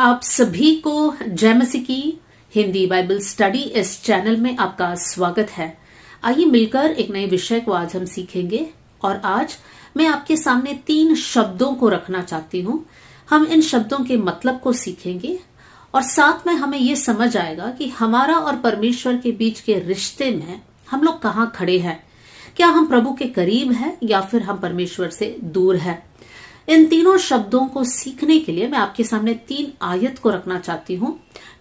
आप सभी को जय मसीह की हिंदी बाइबल स्टडी इस चैनल में आपका स्वागत है। आइए मिलकर एक नए विषय को आज हम सीखेंगे और आज मैं आपके सामने 3 शब्दों को रखना चाहती हूँ। हम इन शब्दों के मतलब को सीखेंगे और साथ में हमें ये समझ आएगा कि हमारा और परमेश्वर के बीच के रिश्ते में हम लोग कहाँ खड़े हैं। क्या हम प्रभु के करीब हैं या फिर हम परमेश्वर से दूर हैं। इन तीनों शब्दों को सीखने के लिए मैं आपके सामने 3 आयत को रखना चाहती हूँ।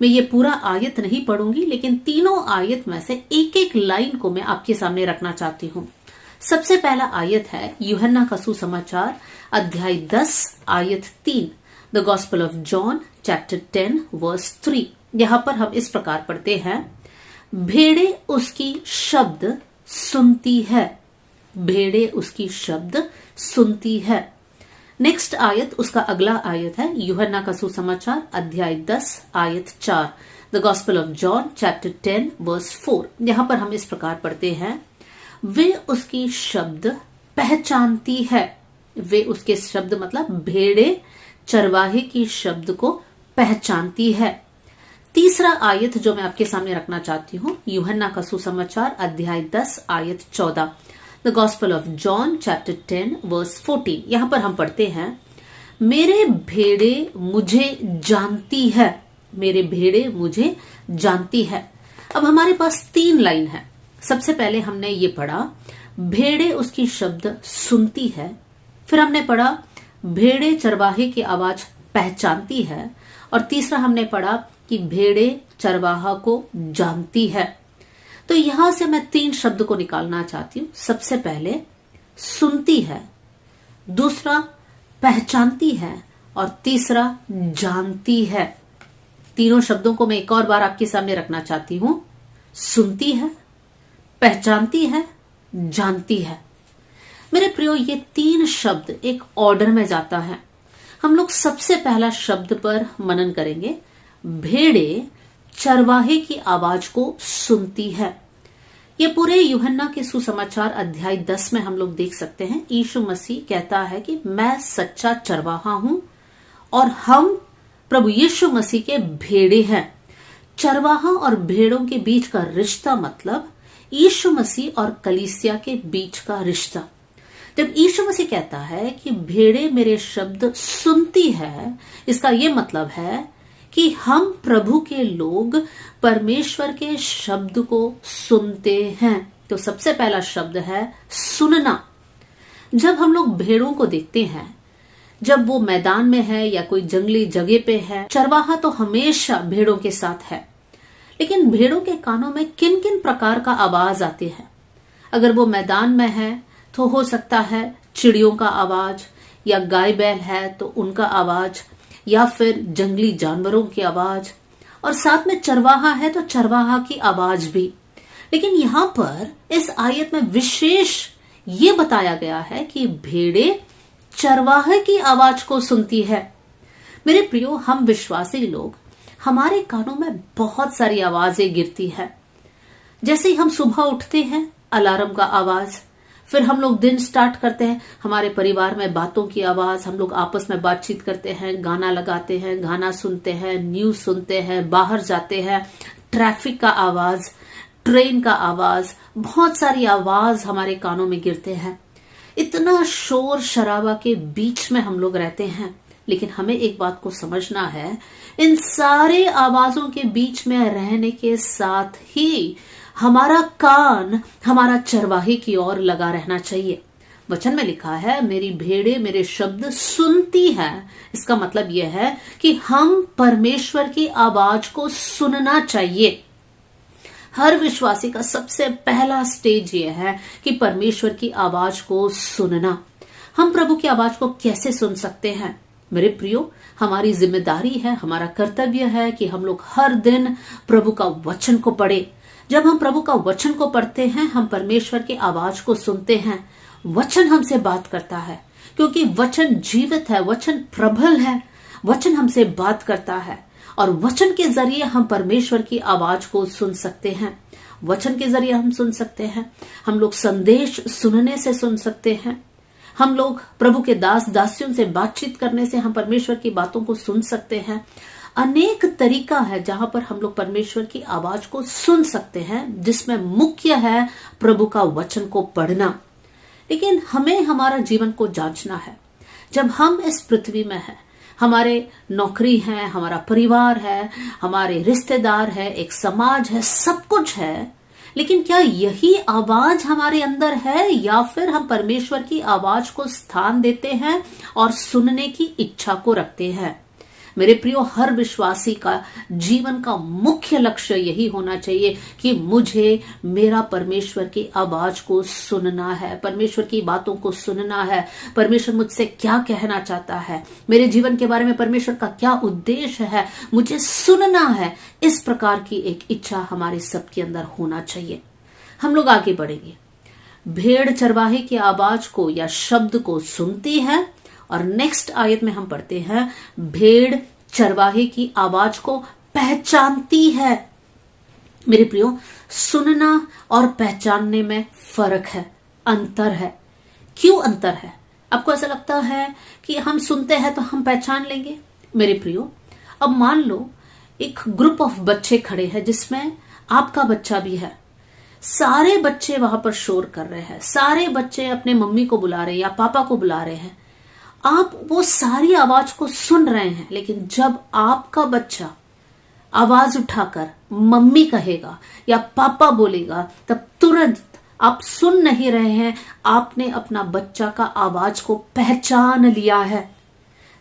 मैं ये पूरा आयत नहीं पढ़ूंगी, लेकिन तीनों आयत में से एक एक लाइन को मैं आपके सामने रखना चाहती हूँ। सबसे पहला आयत है यूहन्ना का सुसमाचार अध्याय 10 आयत 3, the gospel of John chapter 10 verse 3। यहाँ पर हम इस प्रकार पढ़ते हैं, भेड़े उसकी शब्द सुनती है, भेड़े उसकी शब्द सुनती है। नेक्स्ट आयत, उसका अगला आयत है यूहन्ना का सुसमाचार अध्याय 10 आयत 4, the gospel of John chapter 10 verse 4। यहां पर हम इस प्रकार पढ़ते हैं, वे उसकी शब्द पहचानती है। वे उसके शब्द मतलब भेड़े चरवाहे की शब्द को पहचानती है। तीसरा आयत जो मैं आपके सामने रखना चाहती हूँ, यूहन्ना का सुसमाचार अध्याय 10 आयत 14, the gospel of John chapter 10 verse 14। यहां पर हम पढ़ते हैं, मेरे भेड़े मुझे जानती है, मेरे भेड़े मुझे जानती है। अब हमारे पास 3 लाइन है। सबसे पहले हमने ये पढ़ा, भेड़े उसकी शब्द सुनती है। फिर हमने पढ़ा, भेड़े चरवाहे की आवाज पहचानती है। और तीसरा हमने पढ़ा कि भेड़े चरवाहा को जानती है। तो यहां से मैं 3 शब्द को निकालना चाहती हूं। सबसे पहले सुनती है, दूसरा पहचानती है और तीसरा जानती है। तीनों शब्दों को मैं एक और बार आपके सामने रखना चाहती हूं। सुनती है, पहचानती है, जानती है। मेरे प्रियो, ये 3 शब्द एक ऑर्डर में जाता है। हम लोग सबसे पहला शब्द पर मनन करेंगे, भेड़े चरवाहे की आवाज को सुनती है। ये पूरे यूहन्ना के सुसमाचार अध्याय 10 में हम लोग देख सकते हैं। यीशु मसीह कहता है कि मैं सच्चा चरवाहा हूं और हम प्रभु यीशु मसीह के भेड़े हैं। चरवाहा और भेड़ों के बीच का रिश्ता मतलब यीशु मसीह और कलीसिया के बीच का रिश्ता। जब यीशु मसीह कहता है कि भेड़े मेरे शब्द सुनती है, इसका यह मतलब है कि हम प्रभु के लोग परमेश्वर के शब्द को सुनते हैं। तो सबसे पहला शब्द है सुनना। जब हम लोग भेड़ों को देखते हैं, जब वो मैदान में है या कोई जंगली जगह पे है, चरवाहा तो हमेशा भेड़ों के साथ है, लेकिन भेड़ों के कानों में किन किन प्रकार का आवाज आते हैं। अगर वो मैदान में है तो हो सकता है चिड़ियों का आवाज, या गाय बैल है तो उनका आवाज, या फिर जंगली जानवरों की आवाज, और साथ में चरवाहा है तो चरवाहा की आवाज भी। लेकिन यहां पर इस आयत में विशेष ये बताया गया है कि भेड़े चरवाहे की आवाज को सुनती है। मेरे प्रियो, हम विश्वासी लोग, हमारे कानों में बहुत सारी आवाजें गिरती है। जैसे ही हम सुबह उठते हैं, अलार्म का आवाज, फिर हम लोग दिन स्टार्ट करते हैं, हमारे परिवार में बातों की आवाज, हम लोग आपस में बातचीत करते हैं, गाना लगाते हैं, गाना सुनते हैं, न्यूज सुनते हैं, बाहर जाते हैं, ट्रैफिक का आवाज, ट्रेन का आवाज, बहुत सारी आवाज हमारे कानों में गिरते हैं। इतना शोर शराबा के बीच में हम लोग रहते हैं। लेकिन हमें एक बात को समझना है, इन सारे आवाजों के बीच में रहने के साथ ही हमारा कान हमारा चरवाहे की ओर लगा रहना चाहिए। वचन में लिखा है, मेरी भेड़े मेरे शब्द सुनती है। इसका मतलब यह है कि हम परमेश्वर की आवाज को सुनना चाहिए। हर विश्वासी का सबसे पहला स्टेज यह है कि परमेश्वर की आवाज को सुनना। हम प्रभु की आवाज को कैसे सुन सकते हैं? मेरे प्रियो, हमारी जिम्मेदारी है, हमारा कर्तव्य है कि हम लोग हर दिन प्रभु का वचन को पढ़े। जब हम प्रभु का वचन को पढ़ते हैं, हम परमेश्वर की आवाज को सुनते हैं। वचन हमसे बात करता है, क्योंकि वचन जीवित है, वचन प्रबल है, वचन हमसे बात करता है और वचन के जरिए हम परमेश्वर की आवाज को सुन सकते हैं। वचन के जरिए हम सुन सकते हैं, हम लोग संदेश सुनने से सुन सकते हैं, हम लोग प्रभु के दास दासियों से बातचीत करने से हम परमेश्वर की बातों को सुन सकते हैं। अनेक तरीका है जहां पर हम लोग परमेश्वर की आवाज को सुन सकते हैं, जिसमें मुख्य है प्रभु का वचन को पढ़ना। लेकिन हमें हमारा जीवन को जांचना है। जब हम इस पृथ्वी में हैं, हमारे नौकरी है, हमारा परिवार है, हमारे रिश्तेदार है, एक समाज है, सब कुछ है, लेकिन क्या यही आवाज हमारे अंदर है या फिर हम परमेश्वर की आवाज को स्थान देते हैं और सुनने की इच्छा को रखते हैं? मेरे प्रियो, हर विश्वासी का जीवन का मुख्य लक्ष्य यही होना चाहिए कि मुझे मेरा परमेश्वर की आवाज को सुनना है, परमेश्वर की बातों को सुनना है, परमेश्वर मुझसे क्या कहना चाहता है, मेरे जीवन के बारे में परमेश्वर का क्या उद्देश्य है, मुझे सुनना है। इस प्रकार की एक इच्छा हमारे सबके अंदर होना चाहिए। हम लोग आगे बढ़ेंगे। भेड़ चरवाहे की आवाज को या शब्द को सुनती है, और नेक्स्ट आयत में हम पढ़ते हैं भेड़ चरवाहे की आवाज को पहचानती है। मेरे प्रियो, सुनना और पहचानने में फर्क है, अंतर है। क्यों अंतर है? आपको ऐसा लगता है कि हम सुनते हैं तो हम पहचान लेंगे? मेरे प्रियो, अब मान लो एक ग्रुप ऑफ बच्चे खड़े हैं जिसमें आपका बच्चा भी है। सारे बच्चे वहां पर शोर कर रहे हैं, सारे बच्चे अपने मम्मी को बुला रहे हैं या पापा को बुला रहे हैं। आप वो सारी आवाज को सुन रहे हैं, लेकिन जब आपका बच्चा आवाज उठाकर मम्मी कहेगा या पापा बोलेगा, तब तुरंत आप सुन नहीं रहे हैं, आपने अपना बच्चा का आवाज को पहचान लिया है।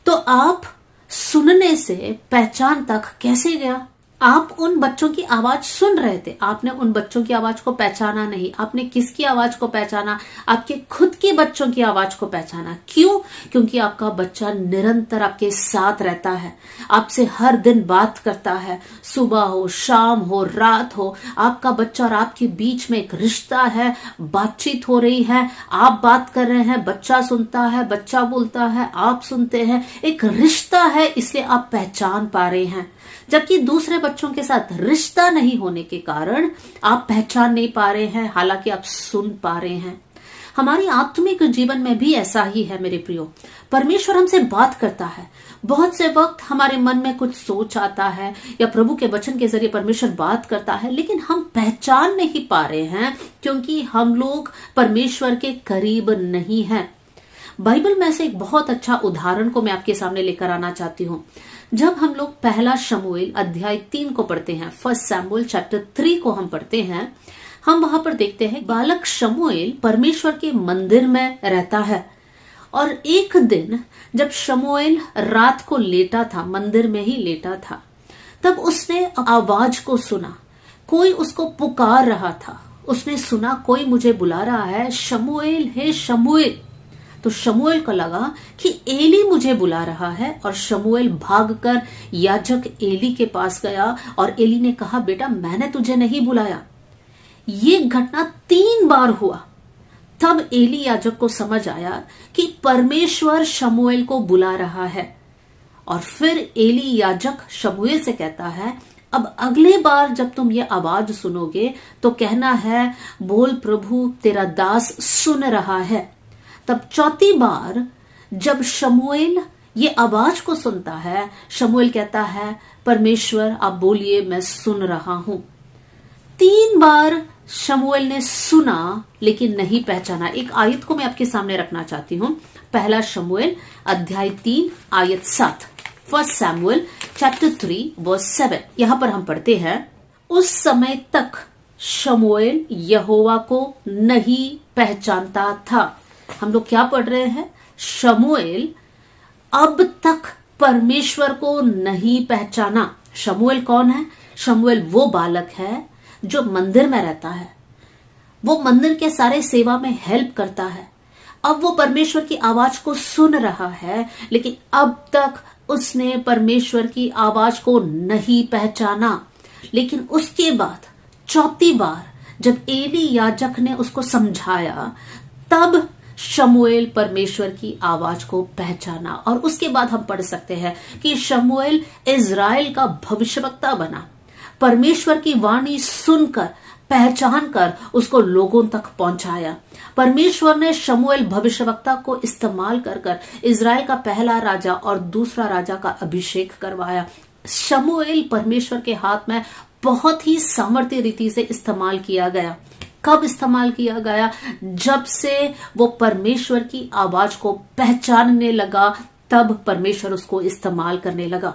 तो आप सुनने से पहचान तक कैसे गया? आप उन बच्चों की आवाज सुन रहे थे, आपने उन बच्चों की आवाज को पहचाना नहीं। आपने किसकी आवाज को पहचाना? आपके खुद के बच्चों की आवाज को पहचाना। क्यों? क्योंकि आपका बच्चा निरंतर आपके साथ रहता है, आपसे हर दिन बात करता है, सुबह हो, शाम हो, रात हो। आपका बच्चा और आपके बीच में एक रिश्ता है, बातचीत हो रही है, आप बात कर रहे हैं, बच्चा सुनता है, बच्चा बोलता है, आप सुनते हैं, एक रिश्ता है, इसलिए आप पहचान पा रहे हैं। जबकि दूसरे बच्चों के साथ रिश्ता नहीं होने के कारण आप पहचान नहीं पा रहे हैं, हालांकि आप सुन पा रहे हैं। हमारी आत्मिक जीवन में भी ऐसा ही है मेरे प्रियो। परमेश्वर हमसे बात करता है, बहुत से वक्त हमारे मन में कुछ सोच आता है या प्रभु के वचन के जरिए परमेश्वर बात करता है, लेकिन हम पहचान नहीं पा रहे हैं क्योंकि हम लोग परमेश्वर के करीब नहीं हैं। बाइबल में से एक बहुत अच्छा उदाहरण को मैं आपके सामने लेकर आना चाहती हूँ। जब हम लोग पहला शमूएल अध्याय 3 को पढ़ते हैं, फर्स्ट सैमुएल चैप्टर 3 को हम पढ़ते हैं, हम वहां पर देखते हैं बालक शमूएल परमेश्वर के मंदिर में रहता है। और एक दिन जब शमूएल रात को लेटा था, मंदिर में ही लेटा था, तब उसने आवाज को सुना, कोई उसको पुकार रहा था। उसने सुना कोई मुझे बुला रहा है, शमूएल, हे शमूएल। तो शमूएल को लगा कि एली मुझे बुला रहा है, और शमूएल भागकर याजक एली के पास गया और एली ने कहा, बेटा मैंने तुझे नहीं बुलाया। ये घटना 3 बार हुआ। तब एली याजक को समझ आया कि परमेश्वर शमूएल को बुला रहा है। और फिर एली याजक शमूएल से कहता है, अब अगले बार जब तुम ये आवाज सुनोगे तो कहना है, बोल प्रभु तेरा दास सुन रहा है। तब 4थी बार जब शमूएल ये आवाज को सुनता है, शमूएल कहता है, परमेश्वर आप बोलिए, मैं सुन रहा हूं। 3 बार शमूएल ने सुना लेकिन नहीं पहचाना। एक आयत को मैं आपके सामने रखना चाहती हूं, पहला शमूएल अध्याय 3 आयत 7, फर्स्ट सैमुएल चैप्टर 3 वर्स 7। यहां पर हम पढ़ते हैं, उस समय तक शमूएल यहोवा को नहीं पहचानता था। हम लोग क्या पढ़ रहे हैं? शमूएल अब तक परमेश्वर को नहीं पहचाना। शमूएल कौन है? शमूएल वो बालक है जो मंदिर में रहता है, वो मंदिर के सारे सेवा में हेल्प करता है। अब वो परमेश्वर की आवाज को सुन रहा है, लेकिन अब तक उसने परमेश्वर की आवाज को नहीं पहचाना। लेकिन उसके बाद 4थी बार जब एली याजक ने उसको समझाया, तब शमूएल परमेश्वर की आवाज को पहचाना। और उसके बाद हम पढ़ सकते हैं कि शमूएल इज़राइल का भविष्यवक्ता बना, परमेश्वर की वाणी सुनकर पहचान कर उसको लोगों तक पहुंचाया। परमेश्वर ने शमूएल भविष्यवक्ता को इस्तेमाल कर इज़राइल का पहला राजा और दूसरा राजा का अभिषेक करवाया। शमूएल परमेश्वर के हाथ में बहुत ही सामर्थ्य रीति से इस्तेमाल किया गया। कब इस्तेमाल किया गया? जब से वो परमेश्वर की आवाज को पहचानने लगा, तब परमेश्वर उसको इस्तेमाल करने लगा।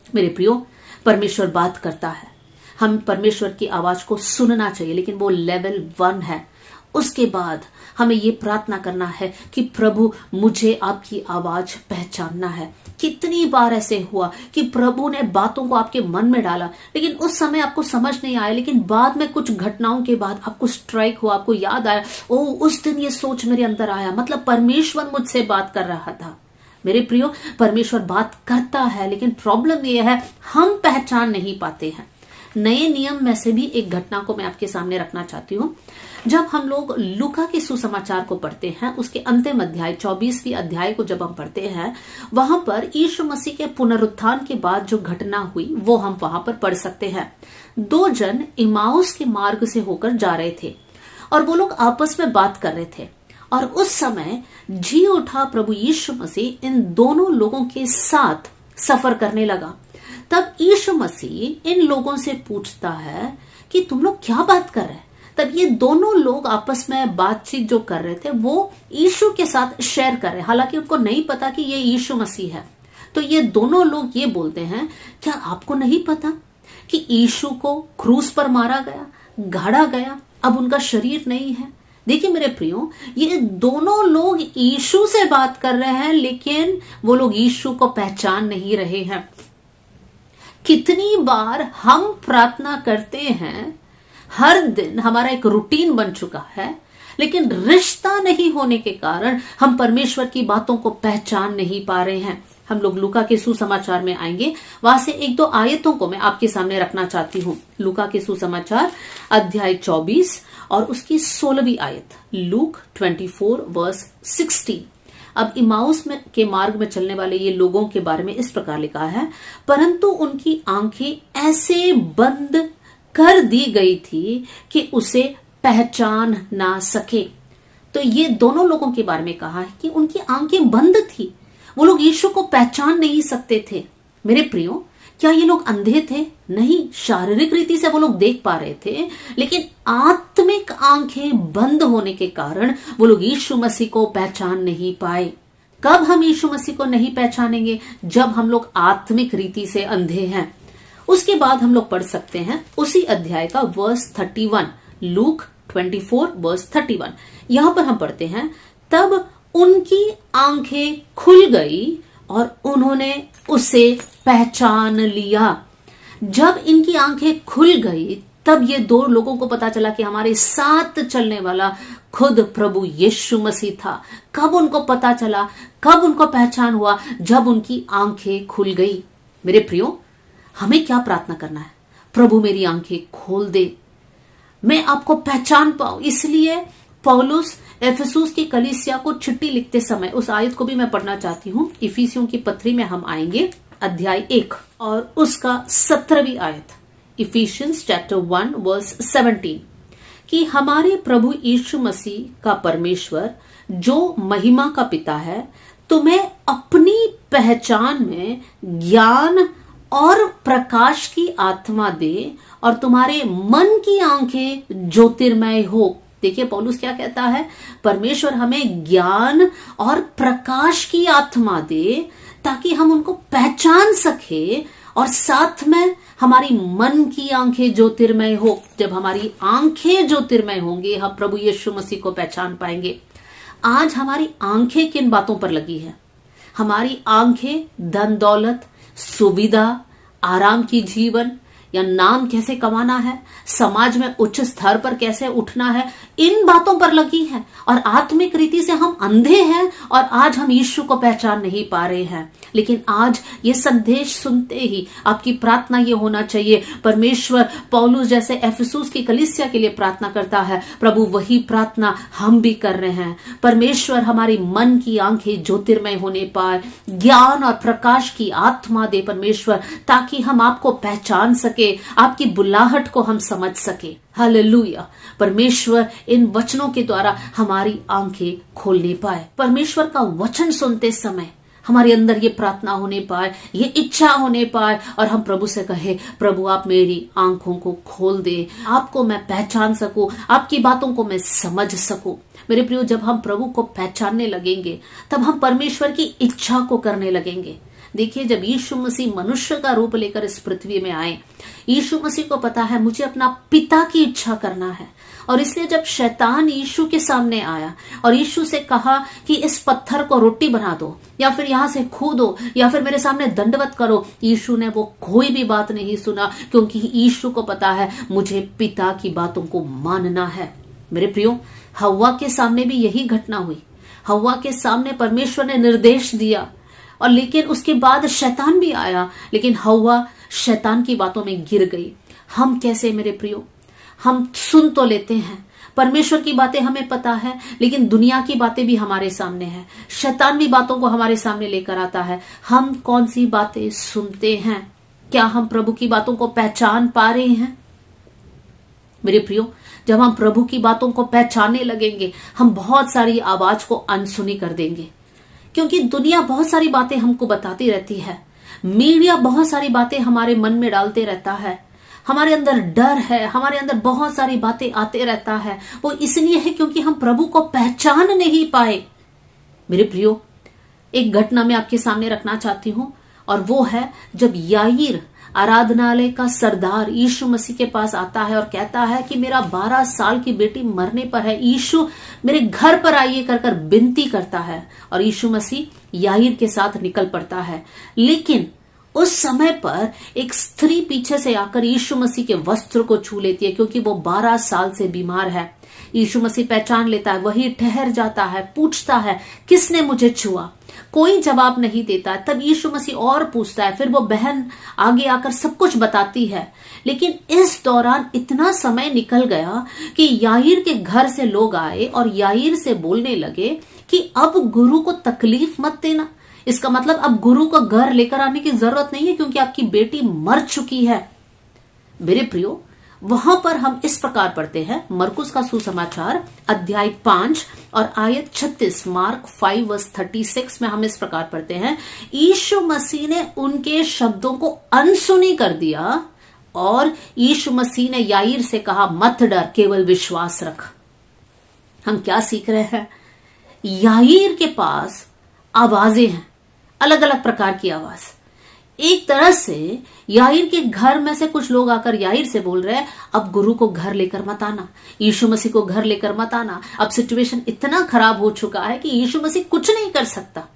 मेरे प्रियो, परमेश्वर बात करता है, हम परमेश्वर की आवाज को सुनना चाहिए, लेकिन वो लेवल 1 है। उसके बाद हमें ये प्रार्थना करना है कि प्रभु मुझे आपकी आवाज पहचानना है। कितनी बार ऐसे हुआ कि प्रभु ने बातों को आपके मन में डाला, लेकिन उस समय आपको समझ नहीं आया, लेकिन बाद में कुछ घटनाओं के बाद आपको स्ट्राइक हुआ, आपको याद आया, ओ उस दिन ये सोच मेरे अंदर आया, मतलब परमेश्वर मुझसे बात कर रहा था। मेरे प्रियो, परमेश्वर बात करता है, लेकिन प्रॉब्लम यह है हम पहचान नहीं पाते हैं। नए नियम में से भी एक घटना को मैं आपके सामने रखना चाहती हूँ। जब हम लोग लूका के सुसमाचार को पढ़ते हैं, उसके अंतिम अध्याय 24वीं अध्याय को जब हम पढ़ते हैं, वहां पर यीशु मसीह के पुनरुत्थान के बाद जो घटना हुई वो हम वहां पर पढ़ सकते हैं। 2 जन इमाउस के मार्ग से होकर जा रहे थे और वो लोग आपस में बात कर रहे थे, और उस समय जी उठा प्रभु यीशु मसीह इन दोनों लोगों के साथ सफर करने लगा। तब यीशु मसीह इन लोगों से पूछता है कि तुम लोग क्या बात कर रहे हैं। तब ये दोनों लोग आपस में बातचीत जो कर रहे थे वो यीशु के साथ शेयर कर रहे हैं, हालांकि उनको नहीं पता कि ये यीशु मसीह है। तो ये दोनों लोग ये बोलते हैं, क्या आपको नहीं पता कि यीशु को क्रूस पर मारा गया, गाड़ा गया, अब उनका शरीर नहीं है। देखिए मेरे प्रियो, ये दोनों लोग यीशु से बात कर रहे हैं, लेकिन वो लोग यीशु को पहचान नहीं रहे हैं। कितनी बार हम प्रार्थना करते हैं, हर दिन हमारा एक रूटीन बन चुका है, लेकिन रिश्ता नहीं होने के कारण हम परमेश्वर की बातों को पहचान नहीं पा रहे हैं। हम लोग लूका के सुसमाचार में आएंगे, वहां से 1-2 आयतों को मैं आपके सामने रखना चाहती हूँ। लूका के सुसमाचार अध्याय 24 और उसकी 16वीं आयत, लूक 24 वर्स 16। अब इमाउस में के मार्ग में चलने वाले ये लोगों के बारे में इस प्रकार लिखा है, परंतु उनकी आंखें ऐसे बंद कर दी गई थी कि उसे पहचान ना सके। तो ये दोनों लोगों के बारे में कहा है कि उनकी आंखें बंद थी, वो लोग यीशु को पहचान नहीं सकते थे। मेरे प्रियो, क्या ये लोग अंधे थे? नहीं, शारीरिक रीति से वो लोग देख पा रहे थे, लेकिन आत्मिक आंखें बंद होने के कारण वो लोग यीशु मसीह को पहचान नहीं पाए। कब हम यीशु मसीह को नहीं पहचानेंगे? जब हम लोग आत्मिक रीति से अंधे हैं। उसके बाद हम लोग पढ़ सकते हैं उसी अध्याय का वर्स 31, लूक 24 वर्स 31। यहां पर हम पढ़ते हैं, तब उनकी आंखें खुल गई और उन्होंने उसे पहचान लिया। जब इनकी आंखें खुल गई, तब ये 2 लोगों को पता चला कि हमारे साथ चलने वाला खुद प्रभु यीशु मसीह था। कब उनको पता चला, कब उनको पहचान हुआ? जब उनकी आंखें खुल गई। मेरे प्रियो, हमें क्या प्रार्थना करना है? प्रभु मेरी आंखें खोल दे, मैं आपको पहचान पाऊं। इसलिए पौलुस एफेसुस की कलीसिया को चिट्ठी लिखते समय उस आयत को भी मैं पढ़ना चाहती हूँ। इफिसियों की पत्री में हम आएंगे, अध्याय 1 और उसका 17वीं आयत, इफिशियंस चैप्टर 1 वर्स 17, कि हमारे प्रभु यीशु मसीह का परमेश्वर जो महिमा का पिता है, तुम्हें अपनी पहचान में ज्ञान और प्रकाश की आत्मा दे और तुम्हारे मन की आंखें ज्योतिर्मय हो। देखिए पौलुस क्या कहता है, परमेश्वर हमें ज्ञान और प्रकाश की आत्मा दे ताकि हम उनको पहचान सके, और साथ में हमारी मन की आंखें ज्योतिर्मय हो। जब हमारी आंखें ज्योतिर्मय होंगी, हम प्रभु यीशु मसीह को पहचान पाएंगे। आज हमारी आंखें किन बातों पर लगी है? हमारी आंखें धन दौलत, सुविधा, आराम की जीवन या नाम कैसे कमाना है, समाज में उच्च स्तर पर कैसे उठना है, इन बातों पर लगी है। और आत्मिक रीति से हम अंधे हैं और आज हम यीशु को पहचान नहीं पा रहे हैं। लेकिन आज ये संदेश सुनते ही आपकी प्रार्थना ये होना चाहिए, परमेश्वर पौलुस जैसे एफेसुस की कलीसिया के लिए प्रार्थना करता है, प्रभु वही प्रार्थना हम भी कर रहे हैं। परमेश्वर हमारी मन की आंखें ज्योतिर्मय होने पाए, ज्ञान और प्रकाश की आत्मा दे परमेश्वर, ताकि हम आपको पहचान सके, आपकी बुलाहट को हम समझ सके। हालेलुया। परमेश्वर इन वचनों के द्वारा हमारी आंखें खोलने पाए। परमेश्वर का वचन सुनते समय हमारे अंदर ये प्रार्थना होने पाए, ये इच्छा होने पाए और हम प्रभु से कहे, प्रभु आप मेरी आंखों को खोल दे, आपको मैं पहचान सकूं, आपकी बातों को मैं समझ सकूं। मेरे प्रियो, जब हम प्रभु को पहचानने लगेंगे तब हम परमेश्वर की इच्छा को करने लगेंगे। देखिए, जब यीशु मसीह मनुष्य का रूप लेकर इस पृथ्वी में आए, यीशु मसीह को पता है मुझे अपना पिता की इच्छा करना है। और इसलिए जब शैतान यीशु के सामने आया और यीशु से कहा कि इस पत्थर को रोटी बना दो, या फिर यहां से कूदो, या फिर मेरे सामने दंडवत करो, यीशु ने वो कोई भी बात नहीं सुना, क्योंकि यीशु को पता है मुझे पिता की बातों को मानना है। मेरे प्रियो, हव्वा के सामने भी यही घटना हुई। हव्वा के सामने परमेश्वर ने निर्देश दिया, और लेकिन उसके बाद शैतान भी आया, लेकिन हव्वा शैतान की बातों में गिर गई। हम कैसे मेरे प्रियो, हम सुन तो लेते हैं, परमेश्वर की बातें हमें पता है, लेकिन दुनिया की बातें भी हमारे सामने है, शैतान भी बातों को हमारे सामने लेकर आता है। हम कौन सी बातें सुनते हैं? क्या हम प्रभु की बातों को पहचान पा रहे हैं? मेरे प्रियो, जब हम प्रभु की बातों को पहचानने लगेंगे, हम बहुत सारी आवाज को अनसुनी कर देंगे, क्योंकि दुनिया बहुत सारी बातें हमको बताती रहती है, मीडिया बहुत सारी बातें हमारे मन में डालते रहता है, हमारे अंदर डर है, हमारे अंदर बहुत सारी बातें आते रहता है। वो इसलिए है क्योंकि हम प्रभु को पहचान नहीं पाए। मेरे प्रियो, एक घटना मैं आपके सामने रखना चाहती हूं, और वो है जब याईर आराधनालय का सरदार यीशु मसीह के पास आता है और कहता है कि मेरा 12 साल की बेटी मरने पर है, यीशु मेरे घर पर आइए कर विनती करता है, और यीशु मसीह याईर के साथ निकल पड़ता है। लेकिन उस समय पर एक स्त्री पीछे से आकर यीशु मसीह के वस्त्र को छू लेती है, क्योंकि वो 12 साल से बीमार है। यीशु मसीह पहचान लेता है, वही ठहर जाता है, पूछता है किसने मुझे छुआ? कोई जवाब नहीं देता। तब यीशु मसीह और पूछता है, फिर वो बहन आगे आकर सब कुछ बताती है। लेकिन इस दौरान इतना समय निकल गया कि याईर के घर से लोग आए और याईर से बोलने लगे कि अब गुरु को तकलीफ मत देना। इसका मतलब अब गुरु को घर लेकर आने की जरूरत नहीं है, क्योंकि आपकी बेटी मर चुकी है। मेरे प्रियो, वहां पर हम इस प्रकार पढ़ते हैं, मरकुस का सुसमाचार अध्याय 5 और आयत 36, मार्क 5:36 में हम इस प्रकार पढ़ते हैं, यीशु मसीह ने उनके शब्दों को अनसुनी कर दिया और यीशु मसीह ने याईर से कहा, मत डर, केवल विश्वास रख। हम क्या सीख रहे हैं? याईर के पास आवाजें हैं, अलग अलग प्रकार की आवाज। एक तरह से याईर के घर में से कुछ लोग आकर याईर से बोल रहे हैं, अब गुरु को घर लेकर मत आना, यीशु मसीह को घर लेकर मत आना, अब सिचुएशन इतना खराब हो चुका है कि यीशु मसीह कुछ नहीं कर सकता।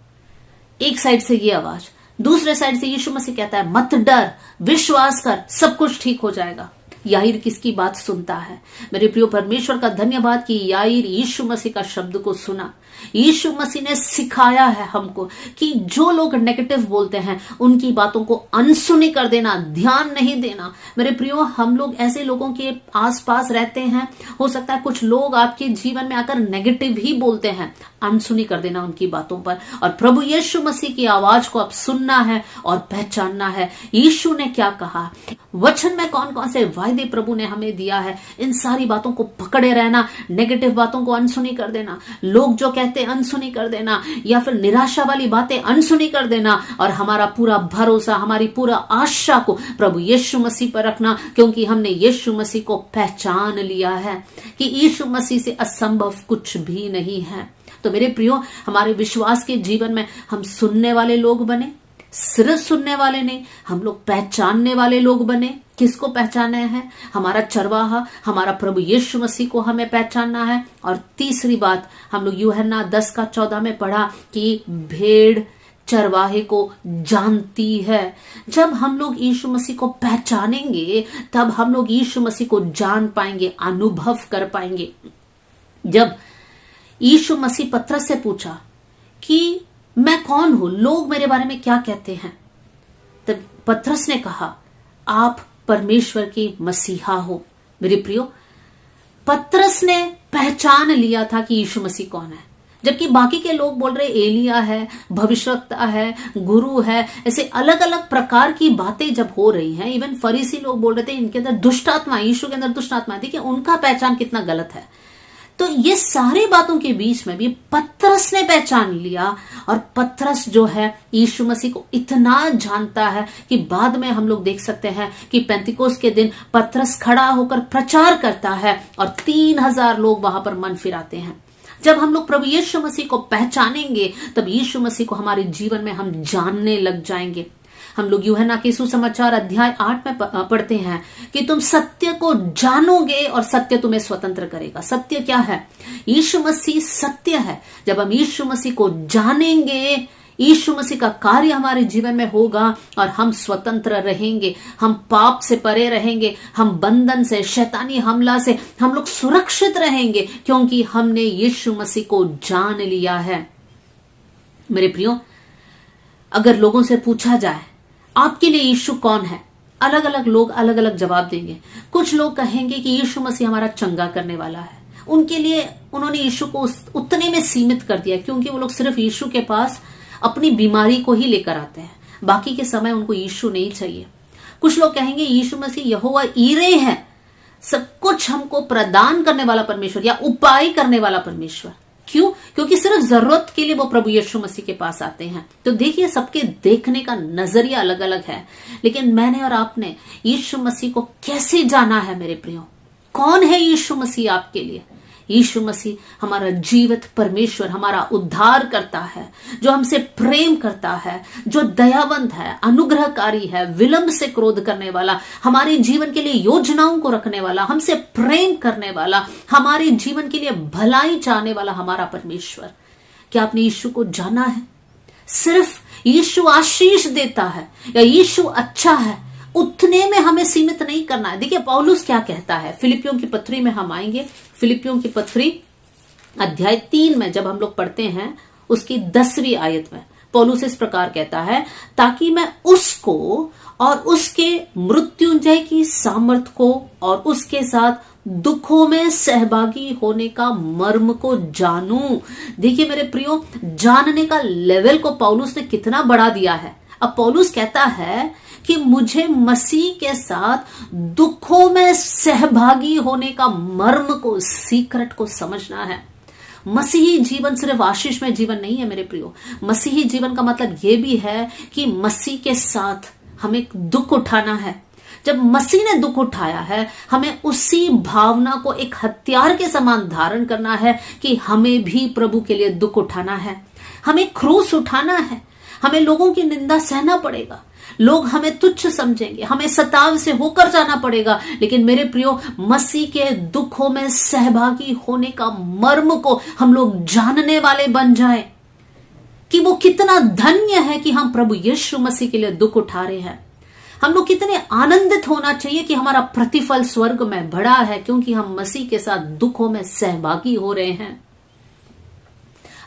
एक साइड से ये आवाज, दूसरे साइड से यीशु मसीह कहता है, मत डर, विश्वास कर, सब कुछ ठीक हो जाएगा। याईर किसकी बात सुनता है? मेरे प्रियो, परमेश्वर का धन्यवाद कि याईर यीशु मसीह का शब्द को सुना। यीशु मसीह ने सिखाया है हमको कि जो लोग नेगेटिव बोलते हैं उनकी बातों को अनसुनी कर देना, ध्यान नहीं देना। मेरे प्रियो, हम लोग ऐसे लोगों के आसपास रहते हैं, हो सकता है कुछ लोग आपके जीवन में आकर नेगेटिव ही बोलते हैं, अनसुनी कर देना उनकी बातों पर, और प्रभु यीशु मसीह की आवाज को अब सुनना है और पहचानना है। यीशु ने क्या कहा, वचन में कौन कौन से वायदे प्रभु ने हमें दिया है, इन सारी बातों को पकड़े रहना, नेगेटिव बातों को अनसुनी कर देना, लोग जो कहते हैं अनसुनी कर देना, या फिर निराशा वाली बातें अनसुनी कर देना, और हमारा पूरा भरोसा, हमारी पूरा आशा को प्रभु यीशु मसीह पर रखना, क्योंकि हमने यीशु मसीह को पहचान लिया है कि यीशु मसीह से असंभव कुछ भी नहीं है। तो मेरे प्रियो, हमारे विश्वास के जीवन में हम सुनने वाले लोग बने, सिर्फ सुनने वाले नहीं, हम लोग पहचानने वाले लोग बने। किसको पहचानना है? हमारा चरवाहा, हमारा प्रभु यीशु मसीह को हमें पहचानना है। और तीसरी बात, हम लोग यूहन्ना 10:14 में पढ़ा कि भेड़ चरवाहे को जानती है। जब हम लोग यीशु मसीह को पहचानेंगे तब हम लोग यीशु मसीह को जान पाएंगे, अनुभव कर पाएंगे। जब यीशु मसीह पतरस से पूछा कि मैं कौन हूं, लोग मेरे बारे में क्या कहते हैं, तब पतरस ने कहा, आप परमेश्वर के मसीहा हो। मेरे प्रियो, पतरस ने पहचान लिया था कि यीशु मसीह कौन है, जबकि बाकी के लोग बोल रहे एलिया है, भविष्यवक्ता है, गुरु है, ऐसे अलग अलग प्रकार की बातें जब हो रही हैं। इवन फरीसी लोग बोल रहे थे इनके अंदर दुष्ट आत्मा, यीशु के अंदर दुष्ट आत्मा। देखिए उनका पहचान कितना गलत है। तो ये सारी बातों के बीच में भी पतरस ने पहचान लिया, और पतरस जो है यीशु मसीह को इतना जानता है कि बाद में हम लोग देख सकते हैं कि पेंतिकोस्त के दिन पतरस खड़ा होकर प्रचार करता है और 3000 लोग वहां पर मन फिराते हैं। जब हम लोग प्रभु यीशु मसीह को पहचानेंगे तब यीशु मसीह को हमारे जीवन में हम जानने लग जाएंगे। हम लोग यूहन्ना के सुसमाचार अध्याय 8 में पढ़ते हैं कि तुम सत्य को जानोगे और सत्य तुम्हें स्वतंत्र करेगा। सत्य क्या है? यीशु मसीह सत्य है। जब हम यीशु मसीह को जानेंगे, यीशु मसीह का कार्य हमारे जीवन में होगा और हम स्वतंत्र रहेंगे, हम पाप से परे रहेंगे, हम बंधन से, शैतानी हमला से हम लोग सुरक्षित रहेंगे, क्योंकि हमने यीशु मसीह को जान लिया है। मेरे प्रियो, अगर लोगों से पूछा जाए आपके लिए यीशु कौन है, अलग अलग लोग अलग अलग जवाब देंगे। कुछ लोग कहेंगे कि यीशु मसीह हमारा चंगा करने वाला है। उनके लिए उन्होंने यीशु को उतने में सीमित कर दिया, क्योंकि वो लोग सिर्फ यीशु के पास अपनी बीमारी को ही लेकर आते हैं, बाकी के समय उनको यीशु नहीं चाहिए। कुछ लोग कहेंगे यीशु मसीह यहोवा ईरे है, सब कुछ हमको प्रदान करने वाला परमेश्वर या उपाय करने वाला परमेश्वर। क्यों? क्योंकि सिर्फ जरूरत के लिए वो प्रभु यीशु मसीह के पास आते हैं। तो देखिए, सबके देखने का नजरिया अलग अलग है, लेकिन मैंने और आपने यीशु मसीह को कैसे जाना है? मेरे प्रियो, कौन है यीशु मसीह आपके लिए? यीशु मसीह हमारा जीवित परमेश्वर, हमारा उद्धार करता है, जो हमसे प्रेम करता है, जो दयावंत है, अनुग्रहकारी है, विलंब से क्रोध करने वाला, हमारे जीवन के लिए योजनाओं को रखने वाला, हमसे प्रेम करने वाला, हमारे जीवन के लिए भलाई चाहने वाला हमारा परमेश्वर। क्या आपने यीशु को जाना है? सिर्फ यीशु आशीष देता है या यीशु अच्छा है, उतने में हमें सीमित नहीं करना है। देखिए पौलुस क्या कहता है, फिलिपियों की पत्री में हम आएंगे। फिलिपियों की पत्री अध्याय 3 में जब हम लोग पढ़ते हैं, उसकी 10वीं आयत में पौलुस इस प्रकार कहता है, ताकि मैं उसको और उसके मृत्युंजय की सामर्थ को और उसके साथ दुखों में सहभागी होने का मर्म को जानूं। देखिए मेरे प्रियो, जानने का लेवल को पौलुस ने कितना बढ़ा दिया है। अब पौलुस कहता है कि मुझे मसीह के साथ दुखों में सहभागी होने का मर्म को, सीक्रेट को समझना है। मसीही जीवन सिर्फ आशीष में जीवन नहीं है मेरे प्रियो। मसीही जीवन का मतलब यह भी है कि मसीह के साथ हमें दुख उठाना है। जब मसीह ने दुख उठाया है, हमें उसी भावना को एक हथियार के समान धारण करना है कि हमें भी प्रभु के लिए दुख उठाना है, हमें क्रूस उठाना है, हमें लोगों की निंदा सहना पड़ेगा, लोग हमें तुच्छ समझेंगे, हमें सताव से होकर जाना पड़ेगा। लेकिन मेरे प्रियो, मसीह के दुखों में सहभागी होने का मर्म को हम लोग जानने वाले बन जाए कि वो कितना धन्य है कि हम प्रभु यीशु मसीह के लिए दुख उठा रहे हैं। हम लोग कितने आनंदित होना चाहिए कि हमारा प्रतिफल स्वर्ग में बड़ा है, क्योंकि हम मसीह के साथ दुखों में सहभागी हो रहे हैं।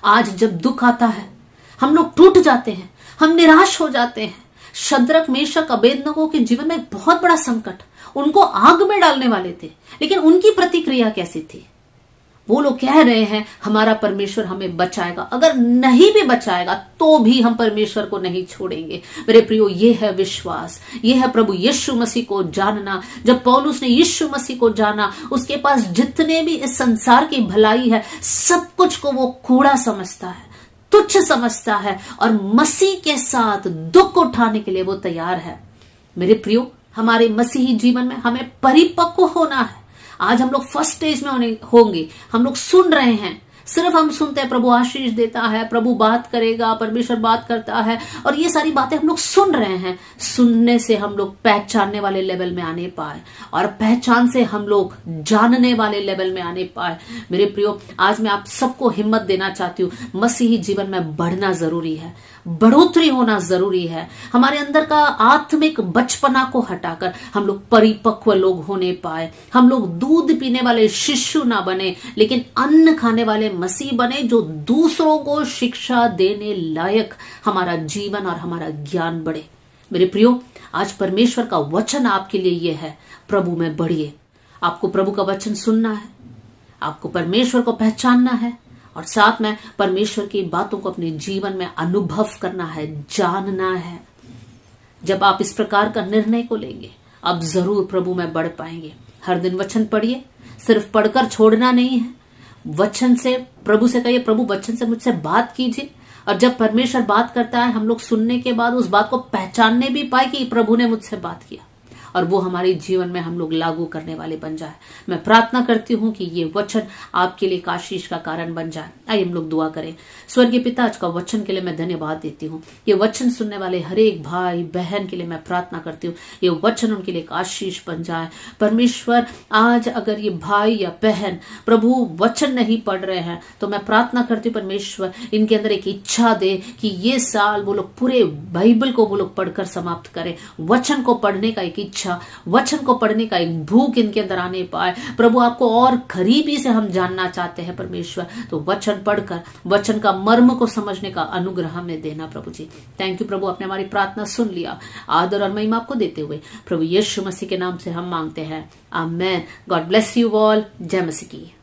आज जब दुख आता है, हम लोग टूट जाते हैं, हम निराश हो जाते हैं। शद्रक, मेशक, अबेदनगो के जीवन में बहुत बड़ा संकट, उनको आग में डालने वाले थे, लेकिन उनकी प्रतिक्रिया कैसी थी? वो लोग कह रहे हैं हमारा परमेश्वर हमें बचाएगा, अगर नहीं भी बचाएगा तो भी हम परमेश्वर को नहीं छोड़ेंगे। मेरे प्रियो, ये है विश्वास, ये है प्रभु यीशु मसीह को जानना। जब पौलुस ने यीशु मसीह को जाना, उसके पास जितने भी इस संसार की भलाई है, सब कुछ को वो कूड़ा समझता है, तुच्छ समझता है, और मसीह के साथ दुख उठाने के लिए वो तैयार है। मेरे प्रियो, हमारे मसीही जीवन में हमें परिपक्व होना है। आज हम लोग फर्स्ट स्टेज में होंगे, हम लोग सुन रहे हैं, सिर्फ हम सुनते हैं प्रभु आशीष देता है, प्रभु बात करेगा, परमेश्वर बात करता है, और ये सारी बातें हम लोग सुन रहे हैं। सुनने से हम लोग पहचानने वाले लेवल में आने पाए, और पहचान से हम लोग जानने वाले लेवल में आने पाए। मेरे प्रियो, आज मैं आप सबको हिम्मत देना चाहती हूँ, मसीही जीवन में बढ़ना जरूरी है, बढ़ोतरी होना जरूरी है। हमारे अंदर का आत्मिक बचपना को हटाकर हम लोग परिपक्व लोग होने पाए। हम लोग दूध पीने वाले शिशु ना बने, लेकिन अन्न खाने वाले मसीह बने, जो दूसरों को शिक्षा देने लायक हमारा जीवन और हमारा ज्ञान बढ़े। मेरे प्रियो, आज परमेश्वर का वचन आपके लिए यह है, प्रभु में बढ़िए। आपको प्रभु का वचन सुनना है, आपको परमेश्वर को पहचानना है, और साथ में परमेश्वर की बातों को अपने जीवन में अनुभव करना है, जानना है। जब आप इस प्रकार का निर्णय को लेंगे, आप जरूर प्रभु में बढ़ पाएंगे। हर दिन वचन पढ़िए, सिर्फ पढ़कर छोड़ना नहीं है, वचन से, प्रभु से कहिए, प्रभु वचन से मुझसे बात कीजिए। और जब परमेश्वर बात करता है, हम लोग सुनने के बाद उस बात को पहचानने भी पाए कि प्रभु ने मुझसे बात किया, और वो हमारे जीवन में हम लोग लागू करने वाले बन जाए। मैं प्रार्थना करती हूं कि ये वचन आपके लिए आशीष का कारण बन जाए। आइए हम लोग दुआ करें। स्वर्गीय पिता, आज का वचन के लिए मैं धन्यवाद देती हूँ। ये वचन सुनने वाले हर एक भाई बहन के लिए मैं प्रार्थना करती हूँ, ये वचन उनके लिए एक आशीष बन जाए। परमेश्वर, आज अगर ये भाई या बहन प्रभु वचन नहीं पढ़ रहे हैं, तो मैं प्रार्थना करती हूँ परमेश्वर इनके अंदर एक इच्छा दे कि ये साल वो लोग पूरे बाइबल को वो लोग पढ़कर समाप्त करें। वचन को पढ़ने का एक इच्छा, वचन को पढ़ने का एक भूख इनके अंदर आने पाए। प्रभु, आपको और करीबी से हम जानना चाहते हैं परमेश्वर, तो वचन पढ़कर वचन का मर्म को समझने का अनुग्रह हमें देना प्रभु जी। थैंक यू प्रभु, आपने हमारी प्रार्थना सुन लिया। आदर और महिमा आपको देते हुए प्रभु यीशु मसीह के नाम से हम मांगते हैं, amen. God bless you all. जय मसीह की।